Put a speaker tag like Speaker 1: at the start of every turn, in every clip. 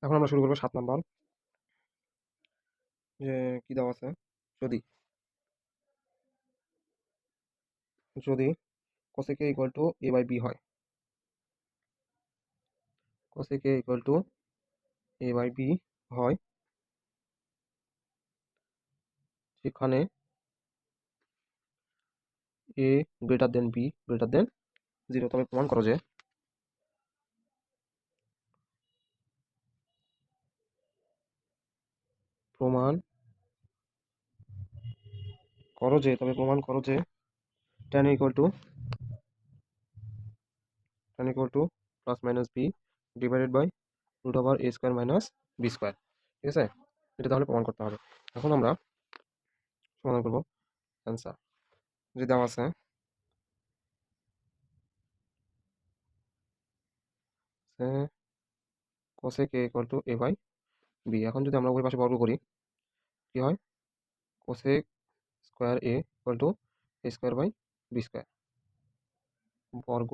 Speaker 1: এখন আমরা শুরু করবো 7 নাম্বার, যে কি দেওয়া আছে, যদি যদি cosec a equal to a by b হয়, cosec a equal to a by b হয়, সেখানে a greater than b greater than 0। তবে প্রমাণ করো যে প্রমাণ প্রমাণ করো যে tan a equal to plus minus b divided by root over a square minus b square. ঠিক আছে, এটা তাহলে প্রমাণ করতে হবে। এখন আমরা সমাধান করবো অ্যান্সার, যে দেওয়া আছে cosec a equal to a by b। এখন যদি আমরা উভয় পাশে বর্গ করি, কি হয়, cosec square a equal to a square by b square, বর্গ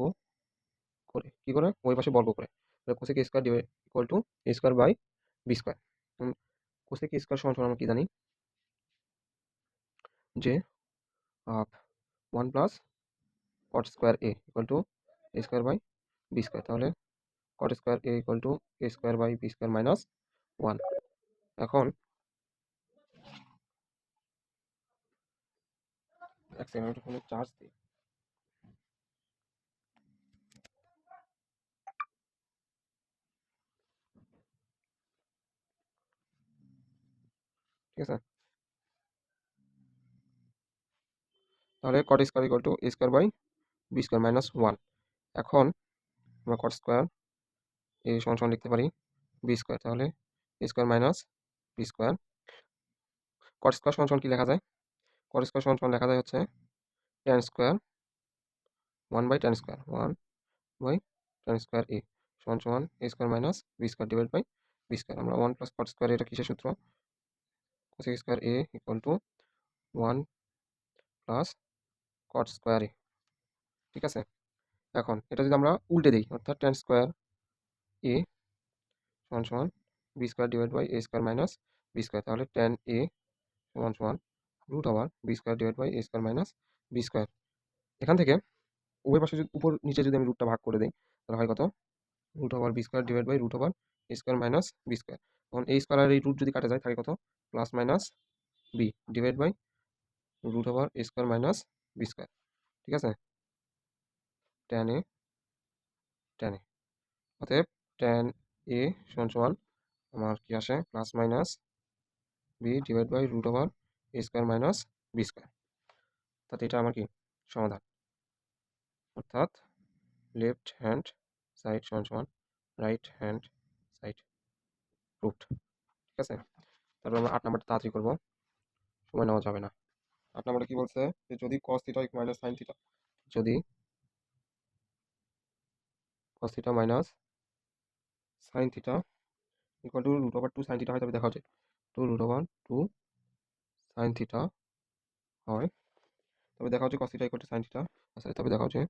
Speaker 1: করে কি করে, উভয় পাশে বর্গ করে cosec a square equal to a square by b square. cosec a square সমান আমরা কি জানি, যে 1 plus cot square a equal to a square by b square. তাহলে cot square a equal to a square by b square minus 1। এখন এক second ফোনে charge দিই। ঠিক আছে, তাহলে cot square equal to a square by b square minus 1। এখন আমরা cot স্কোয়ার a সমান সমান লিখতে পারি b স্কোয়ার, তাহলে a square minus b square. cot square সমান সমান কি লেখা যায়, cot স্কোয়ার সমান সমান লেখা যায় হচ্ছে tan square 1 by tan square 1 by tan square a সমান সমান a square minus b square divide by b square. আমরা 1 প্লাস cot স্কোয়ার, এটা কিসের সূত্র, cosec square a equal to 1 plus cot square a। ঠিক আছে, এখন এটা যদি আমরা উল্টে দিই, অর্থাৎ tan স্কোয়ার a সমান সমান b square divide by a square minus b square, তাহলে tan a সমান সমান root over b square divide by a square minus b square. এখান থেকে উভয় পাশে যদি উপর নিচে যদি আমি রুটটা ভাগ করে দিই, তাহলে হয় কত, root over b square divide by root over a square minus b square. তখন a স্কোয়ার আর এই রুট যদি কাটা যায়, থাকে কত, plus minus b divide by root over a square minus b square. ঠিক আছে, tan a tan a, অতএব tan a সমান সমান আমার কি আসে, plus minus b divide by root over a square minus b square. অর্থাৎ এটা আমার কি সমাধান, অর্থাৎ লেফট হ্যান্ড সাইড সমান সমান রাইট হ্যান্ড সাইড প্রুফড। ঠিক আছে, তারপর আমরা 8 নাম্বারটা তাড়াতাড়ি করবো, সময় নেওয়া যাবে না। 8 নাম্বারে কি বলছে, যে যদি cos theta minus sine theta, যদি cos theta minus sine theta equal to root over 2 sine theta হয়, তবে দেখা হচ্ছে 2 রুট ওভার 2 সাইন থিটা হয়, তবে দেখা হচ্ছে cos theta equal to sine theta. আসলে তবে দেখা হচ্ছে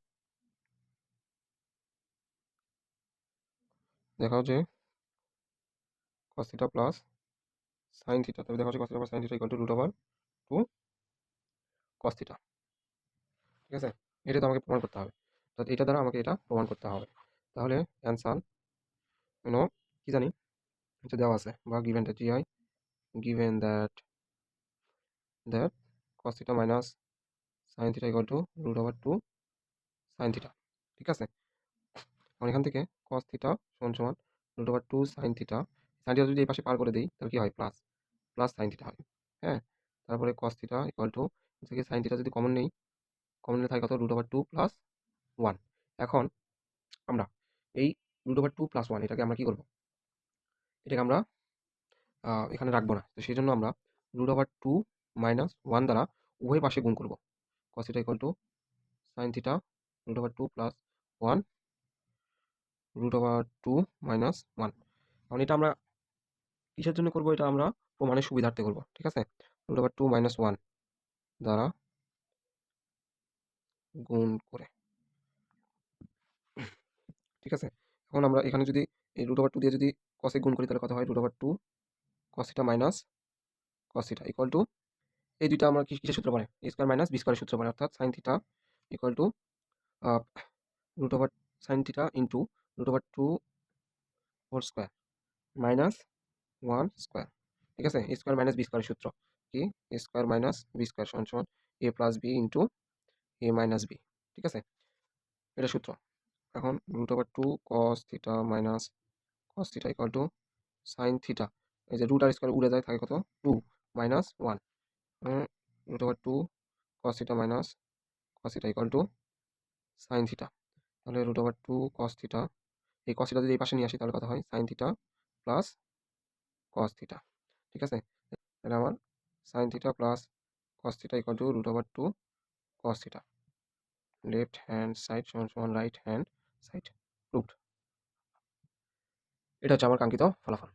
Speaker 1: cos theta plus sine theta, তবে দেখা হচ্ছে cos theta plus sine theta equal to root over 2 cos theta. ঠিক আছে, এটা তো আমাকে প্রমাণ করতে হবে, অর্থাৎ এটা দ্বারা আমাকে এটা প্রমাণ করতে হবে। তাহলে অ্যান্সার কি জানি, এটা দেওয়া আছে, বা গিভেন দ্যাট জিআই given that cos theta minus sine theta equal to root over 2 sine theta. ঠিক আছে, এখন এখান থেকে cos থিটা সমান সমান root over 2 sine theta, sine theta যদি এই পাশে পার করে দিই, তাহলে কি হয়, প্লাস প্লাস সাইন থিটা হয়। হ্যাঁ, তারপরে cos থিটা ইকুয়াল টু থেকে সাইন থিটা যদি কমন নেই, কমন নিলে থাকে কত, রুট ওভার 2 প্লাস 1। এখন আমরা এই রুট ওভার 2 প্লাস 1 এটাকে আমরা কি করব, এটাকে আমরা এখানে রাখবো না, তো সেই জন্য আমরা রুট ওভার 2 মাইনাস 1 দ্বারা উভয় পাশে গুণ করব। cos theta equal to sine theta root over 2 plus 1 root over 2 minus 1। এখন এটা আমরা কিসের জন্য করব, এটা আমরা প্রমাণের সুবিধার্থে করব। ঠিক আছে, রুট ওভার 2 মাইনাস 1 দ্বারা গুণ করে। ঠিক আছে, এখন আমরা এখানে যদি এই রুট ওভার 2 দিয়ে যদি কসে গুণ করি তাহলে কত হয় √2 cos theta minus cos theta equal to এই দুইটা আমরা কিসের সূত্র পড়ে a স্কয়ার মাইনাস b স্কয়ারের সূত্র পড়ে অর্থাৎ sin theta equal to sin theta into √2 whole square minus 1 square. ঠিক আছে, a স্কয়ার মাইনাস b স্কয়ারের সূত্র কি a square minus b square সমান সমান a plus b into a minus b। ঠিক আছে, এটা সূত্র। এখন √2 cos theta minus cos theta equal to sin theta, এই যে রুট আর স্কয়ার উড়ে যায় থাকে কত 2 minus 1 √2 cos theta minus cos theta equal to sin theta. তাহলে √2 cos থিটা, এই cos থিটা যদি এই পাশে নিয়ে আসি তাহলে কত হয় sin theta plus cos theta. ঠিক আছে, এটা আমার sin theta plus cos theta equal two √2 cos theta. Left hand side সমান সমান রাইট হ্যান্ড সাইড রুট। এটা হচ্ছে আমার কাঙ্ক্ষিত ফলাফল।